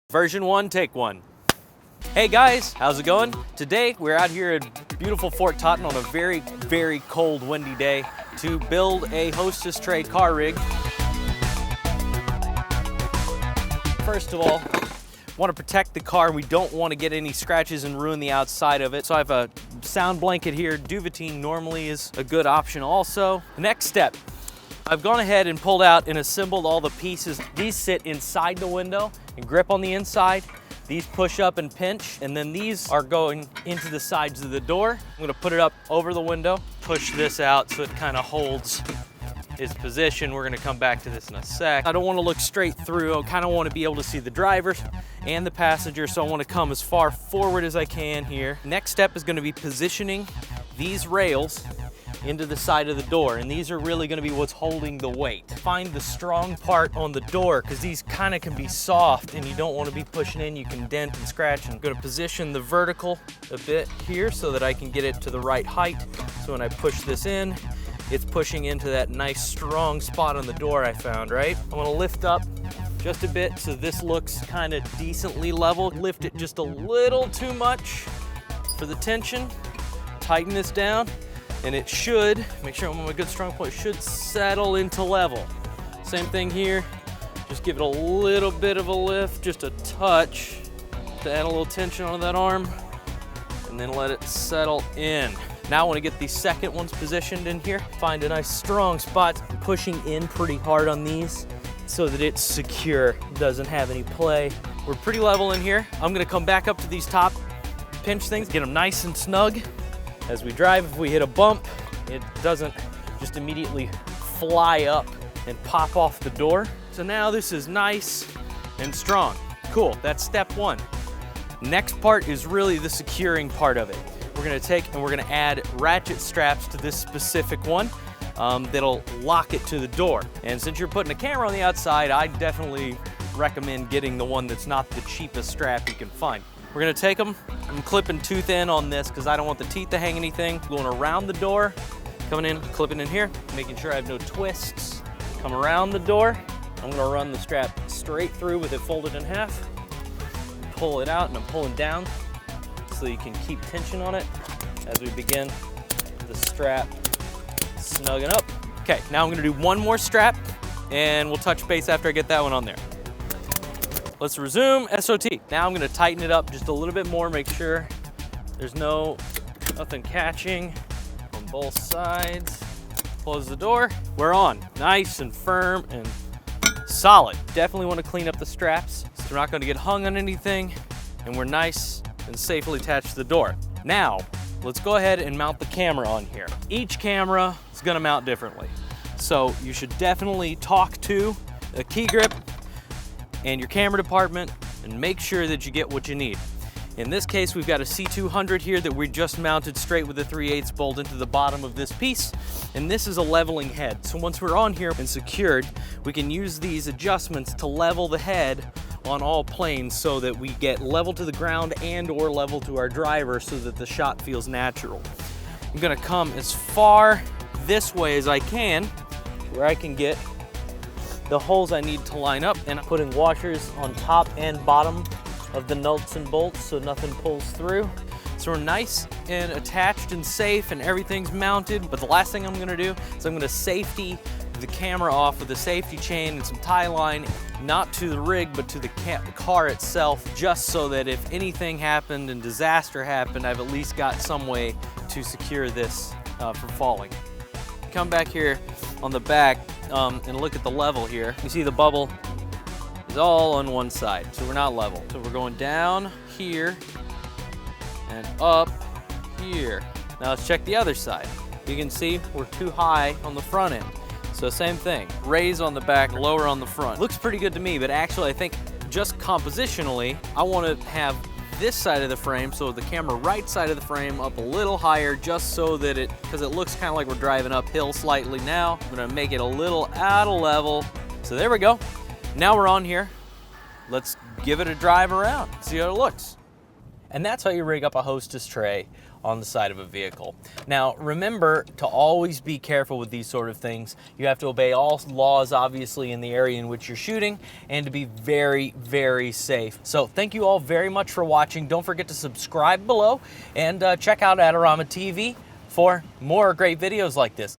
Version 1, take 1. Hey guys, how's it going? Today we're out here at beautiful Fort Totten on a very, very cold, windy day to build a Hostess Tray car rig. First of all, want to protect the car. We don't want to get any scratches and ruin the outside of it. So I have a sound blanket here. Duvetine normally is a good option also. Next step, I've gone ahead and pulled out and assembled all the pieces. These sit inside the window and grip on the inside. These push up and pinch, and then these are going into the sides of the door. I'm gonna put it up over the window, push this out so it kind of holds its position. We're gonna come back to this in a sec. I don't wanna look straight through. I kind of wanna be able to see the drivers and the passengers, so I wanna come as far forward as I can here. Next step is gonna be positioning these rails into the side of the door, and these are really going to be what's holding the weight. Find the strong part on the door because these kind of can be soft and you don't want to be pushing in. You can dent and scratch. I'm going to position the vertical a bit here so that I can get it to the right height. So when I push this in, it's pushing into that nice strong spot on the door I found, right? I'm going to lift up just a bit so this looks kind of decently level. Lift it just a little too much for the tension. Tighten this down. And it should, make sure I'm on a good strong point, should settle into level. Same thing here, just give it a little bit of a lift, just a touch to add a little tension onto that arm, and then let it settle in. Now I want to get these second ones positioned in here. Find a nice strong spot, pushing in pretty hard on these so that it's secure, doesn't have any play. We're pretty level in here. I'm gonna come back up to these top pinch things, get them nice and snug. As we drive, if we hit a bump, it doesn't just immediately fly up and pop off the door. So now this is nice and strong. Cool, that's step one. Next part is really the securing part of it. We're gonna take and we're gonna add ratchet straps to this specific one that'll lock it to the door. And since you're putting a camera on the outside, I definitely recommend getting the one that's not the cheapest strap you can find. We're gonna take them. I'm clipping tooth in on this because I don't want the teeth to hang anything. Going around the door, coming in, clipping in here, making sure I have no twists. Come around the door. I'm gonna run the strap straight through with it folded in half. Pull it out, and I'm pulling down so you can keep tension on it as we begin the strap snugging up. Okay, now I'm gonna do one more strap and we'll touch base after I get that one on there. Let's resume SOT. Now I'm gonna tighten it up just a little bit more, make sure there's nothing catching on both sides. Close the door. We're on, nice and firm and solid. Definitely wanna clean up the straps so they're not gonna get hung on anything, and we're nice and safely attached to the door. Now, let's go ahead and mount the camera on here. Each camera is gonna mount differently. So you should definitely talk to a key grip and your camera department and make sure that you get what you need. In this case, we've got a C200 here that we just mounted straight with a 3/8 bolt into the bottom of this piece, and this is a leveling head. So once we're on here and secured, we can use these adjustments to level the head on all planes so that we get level to the ground and or level to our driver so that the shot feels natural. I'm gonna come as far this way as I can, where I can get the holes I need to line up, and I'm putting washers on top and bottom of the nuts and bolts so nothing pulls through. So we're nice and attached and safe and everything's mounted, but the last thing I'm gonna do is I'm gonna safety the camera off with a safety chain and some tie line, not to the rig, but to the car itself, just so that if anything happened and disaster happened, I've at least got some way to secure this from falling. Come back here on the back and look at the level here. You see the bubble is all on one side, so we're not level. So we're going down here and up here. Now let's check the other side. You can see we're too high on the front end. So same thing, raise on the back, lower on the front. Looks pretty good to me, but actually I think just compositionally, I want to have this side of the frame, so the camera right side of the frame up a little higher, just so that because it looks kind of like we're driving uphill slightly now. I'm gonna make it a little out of level. So there we go. Now we're on here. Let's give it a drive around, see how it looks. And that's how you rig up a Hostess tray on the side of a vehicle. Now, remember to always be careful with these sort of things. You have to obey all laws, obviously, in the area in which you're shooting, and to be very, very safe. So thank you all very much for watching. Don't forget to subscribe below and check out Adorama TV for more great videos like this.